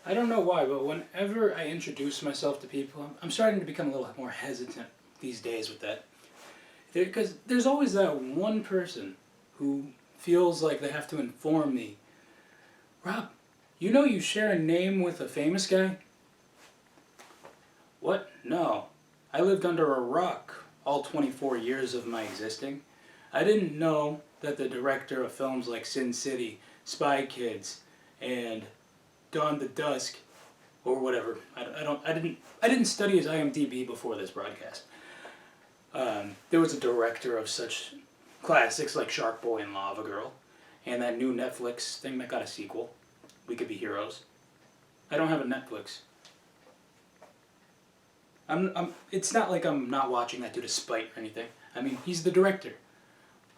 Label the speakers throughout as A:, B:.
A: I don't know why, but whenever I introduce myself to people, I'm starting to become a little more hesitant these days with that. Because there's always that one person who feels like they have to inform me, Rob, you know you share a name with a famous guy? What? No. I lived under a rock all 24 years of my existing. I didn't know that the director of films like Sin City, Spy Kids, and Dawn the Dusk, or whatever. I didn't study his IMDb before this broadcast. There was a director of such classics like Shark Boy and Lava Girl, and that new Netflix thing that got a sequel, We Could Be Heroes. I don't have a Netflix. It's not like I'm not watching that due to spite or anything. I mean, he's the director.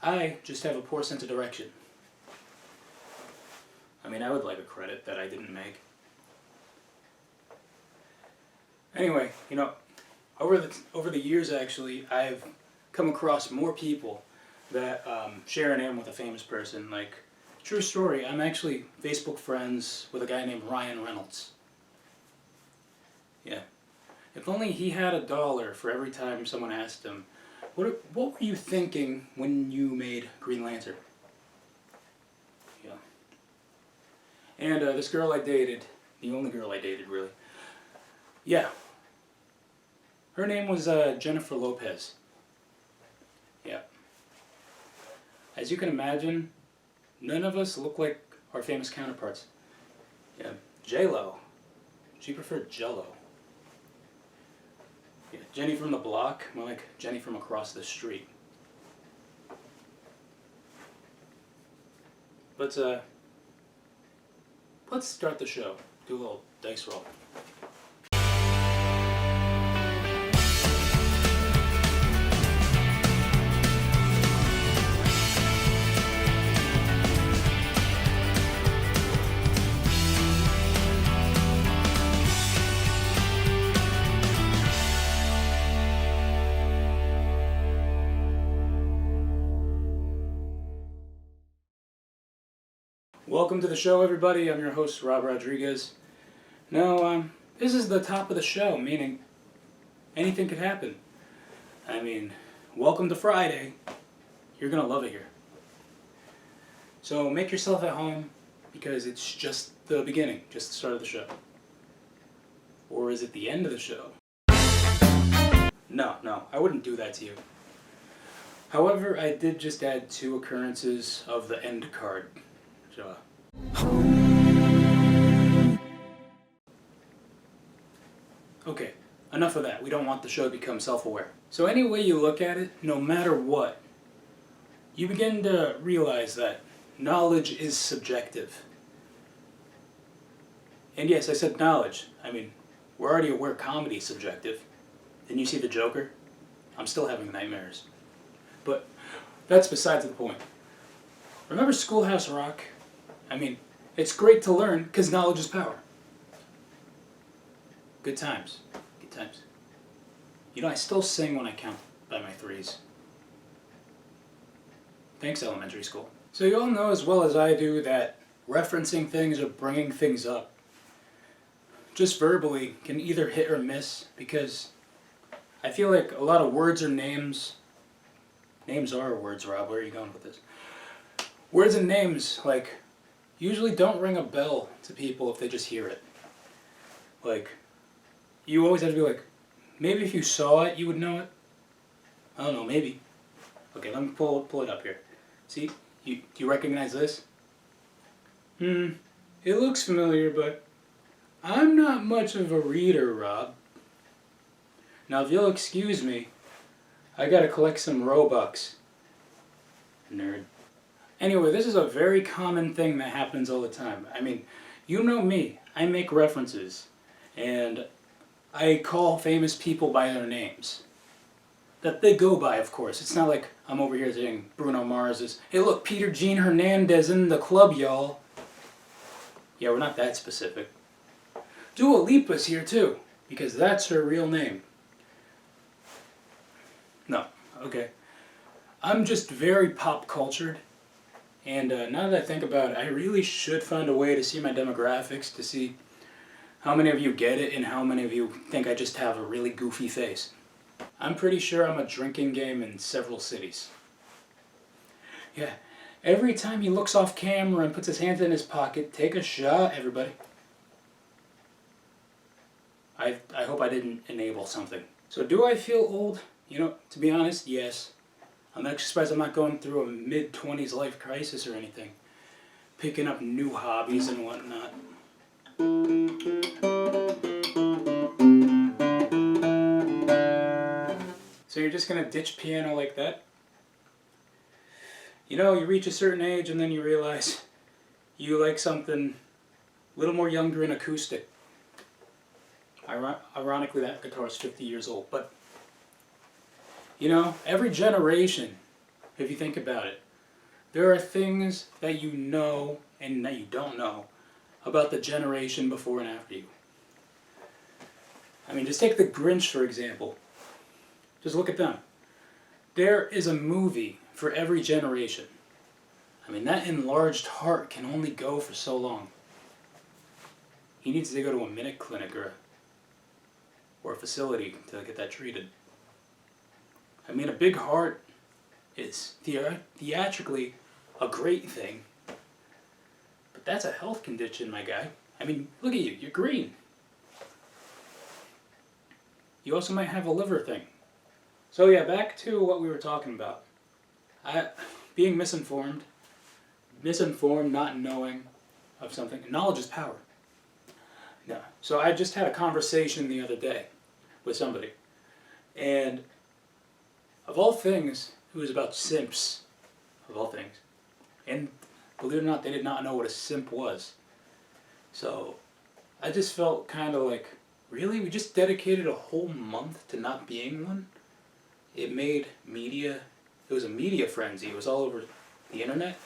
A: I just have a poor sense of direction. I mean, I would like a credit that I didn't make. Anyway, over the years actually, I've come across more people that share a name with a famous person. Like, true story, I'm actually Facebook friends with a guy named Ryan Reynolds. Yeah. If only he had $1 for every time someone asked him, what were you thinking when you made Green Lantern? Yeah. And this girl I dated, the only girl I dated really, yeah, her name was Jennifer Lopez. Yeah. As you can imagine, none of us look like our famous counterparts. Yeah. J-Lo. She preferred Jell-O. Yeah. Jenny from the block, more like Jenny from across the street. But let's start the show. Do a little dice roll. Welcome to the show, everybody. I'm your host, Rob Rodriguez. Now, this is the top of the show, meaning anything could happen. I mean, welcome to Friday. You're gonna love it here. So make yourself at home, because it's just the beginning, just the start of the show. Or is it the end of the show? No, I wouldn't do that to you. However, I did just add 2 occurrences of the end card. So, okay, enough of that. We don't want the show to become self-aware. So any way you look at it, no matter what, you begin to realize that knowledge is subjective. And yes, I said knowledge. I mean, we're already aware comedy is subjective. Didn't you see The Joker? I'm still having nightmares. But that's besides the point. Remember Schoolhouse Rock? I mean, it's great to learn because knowledge is power. Good times. Good times. You know, I still sing when I count by my 3s. Thanks, elementary school. So you all know as well as I do that referencing things or bringing things up, just verbally, can either hit or miss, because I feel like a lot of words or names are words, Rob. Where are you going with this? Words and names, like, usually don't ring a bell to people if they just hear it. Like, you always have to be like, maybe if you saw it, you would know it. I don't know, maybe. Okay, let me pull it up here. See, do you recognize this? It looks familiar, but I'm not much of a reader, Rob. Now, if you'll excuse me, I gotta collect some Robux. Nerd. Anyway, this is a very common thing that happens all the time. I mean, you know me. I make references. And I call famous people by their names. That they go by, of course. It's not like I'm over here saying Bruno Mars is, hey look, Peter Gene Hernandez in the club, y'all. Yeah, we're not that specific. Dua Lipa's here too, because that's her real name. No, okay. I'm just very pop cultured. And now that I think about it, I really should find a way to see my demographics, to see How many of you get it, and how many of you think I just have a really goofy face? I'm pretty sure I'm a drinking game in several cities. Yeah, every time he looks off camera and puts his hands in his pocket, take a shot, everybody. I hope I didn't enable something. So do I feel old? You know, to be honest, yes. I'm actually surprised I'm not going through a mid-20s life crisis or anything. Picking up new hobbies and whatnot. So you're just gonna ditch piano like that? You know, you reach a certain age and then you realize you like something a little more younger and acoustic. Ironically, that guitar is 50 years old, but you know, every generation, if you think about it, there are things that you know and that you don't know about the generation before and after you. I mean, just take the Grinch, for example. Just look at them. There is a movie for every generation. I mean, that enlarged heart can only go for so long. He needs to go to a minute clinic or a facility to get that treated. I mean, a big heart is theatrically a great thing, but that's a health condition, my guy. I mean, look at you, you're green. You also might have a liver thing. So yeah, back to what we were talking about. Being misinformed, not knowing of something. Knowledge is power. Yeah. So I just had a conversation the other day with somebody, and of all things, it was about simps, of all things. And believe it or not, they did not know what a simp was. So I just felt kind of like, really? We just dedicated a whole month to not being one? It made media, it was a media frenzy. It was all over the internet.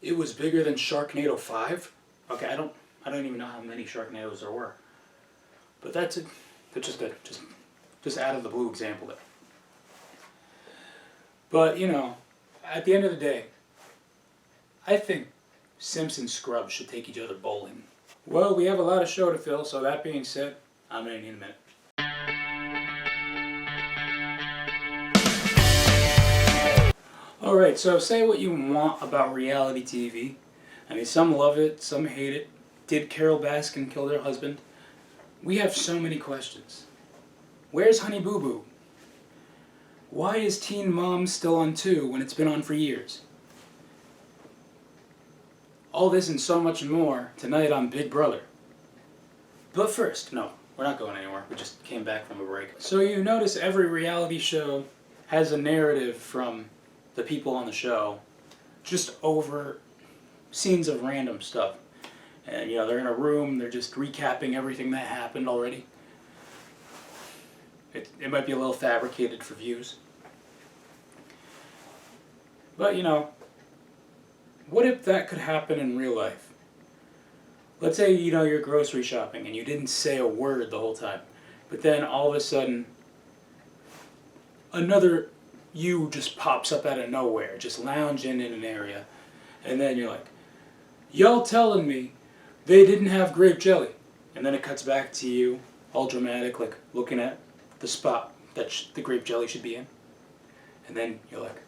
A: It was bigger than Sharknado 5. Okay, I don't even know how many Sharknadoes there were. But that's it. That's just out of the blue example there. But, you know, at the end of the day, I think simps and scrubs should take each other bowling. Well, we have a lot of show to fill, so that being said, I'm going to need a minute. Alright, so say what you want about reality TV. I mean, some love it, some hate it. Did Carol Baskin kill their husband? We have so many questions. Where's Honey Boo Boo? Why is Teen Mom still on 2 when it's been on for years? All this and so much more tonight on Big Brother. But first, no, we're not going anywhere. We just came back from a break. So you notice every reality show has a narrative from the people on the show just over scenes of random stuff. And, you know, they're in a room, they're just recapping everything that happened already. It might be a little fabricated for views. But, you know, what if that could happen in real life? Let's say, you know, you're grocery shopping and you didn't say a word the whole time. But then all of a sudden, another you just pops up out of nowhere, just lounging in an area. And then you're like, y'all telling me they didn't have grape jelly. And then it cuts back to you, all dramatic, like looking at the spot that the grape jelly should be in. And then you're like,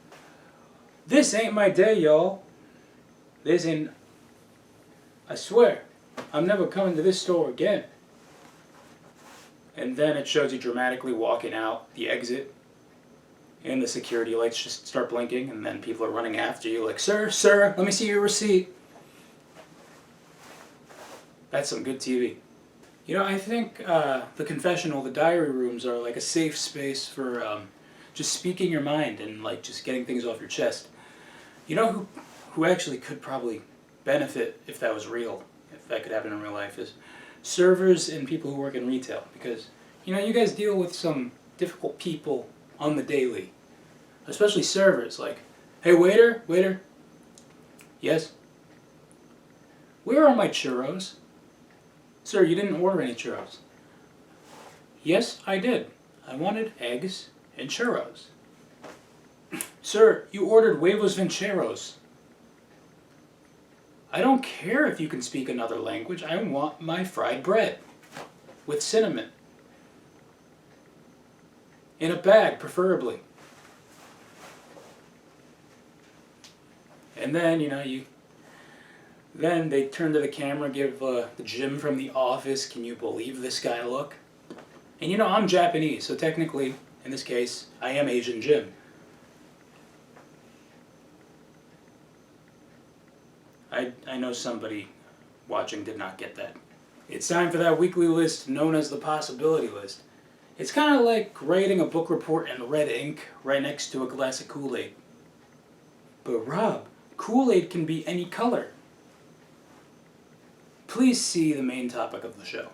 A: this ain't my day, y'all. This ain't, I swear, I'm never coming to this store again. And then it shows you dramatically walking out the exit, and the security lights just start blinking, and then people are running after you like, sir, let me see your receipt. That's some good TV. You know, I think the confessional, the diary rooms are like a safe space for just speaking your mind and like just getting things off your chest. You know who actually could probably benefit if that was real, if that could happen in real life, is servers and people who work in retail. Because, you know, you guys deal with some difficult people on the daily. Especially servers, like, hey waiter, yes? Where are my churros? Sir, you didn't order any churros. Yes, I did. I wanted eggs and churros. Sir, you ordered huevos rancheros. I don't care if you can speak another language. I want my fried bread with cinnamon. In a bag, preferably. And then, then they turn to the camera, give the Jim from The Office, "Can you believe this guy look?" And I'm Japanese, so technically, in this case, I am Asian Jim. I know somebody watching did not get that. It's time for that weekly list known as the possibility list. It's kind of like writing a book report in red ink right next to a glass of Kool-Aid. But Rob, Kool-Aid can be any color. Please see the main topic of the show.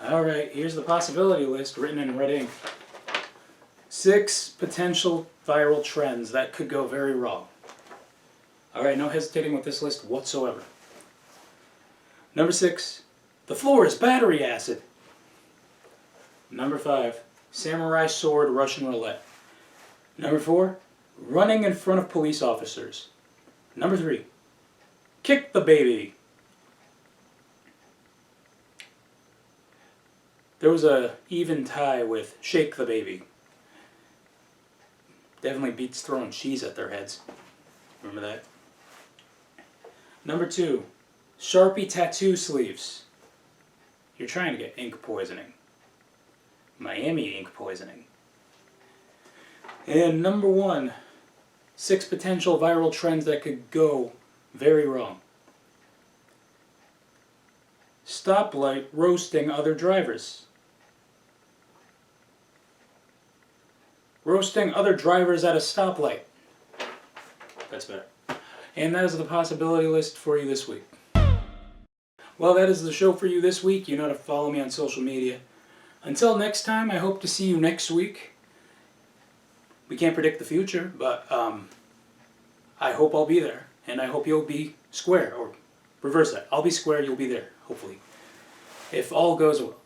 A: Alright, here's the possibility list written in red ink. 6 potential viral trends that could go very wrong. Alright, no hesitating with this list whatsoever. Number 6, the floor is battery acid. Number 5, samurai sword Russian roulette. Number 4, running in front of police officers. Number 3, kick the baby. There was a even tie with shake the baby. Definitely beats throwing cheese at their heads. Remember that? Number 2, Sharpie tattoo sleeves. You're trying to get ink poisoning. Miami ink poisoning. And number 1, 6 potential viral trends that could go very wrong. Stoplight roasting other drivers. Roasting other drivers at a stoplight. That's better. And that is the possibility list for you this week. Well, that is the show for you this week. You know to follow me on social media. Until next time, I hope to see you next week. We can't predict the future, but I hope I'll be there. And I hope you'll be square, or reverse that. I'll be square, you'll be there, hopefully. If all goes well.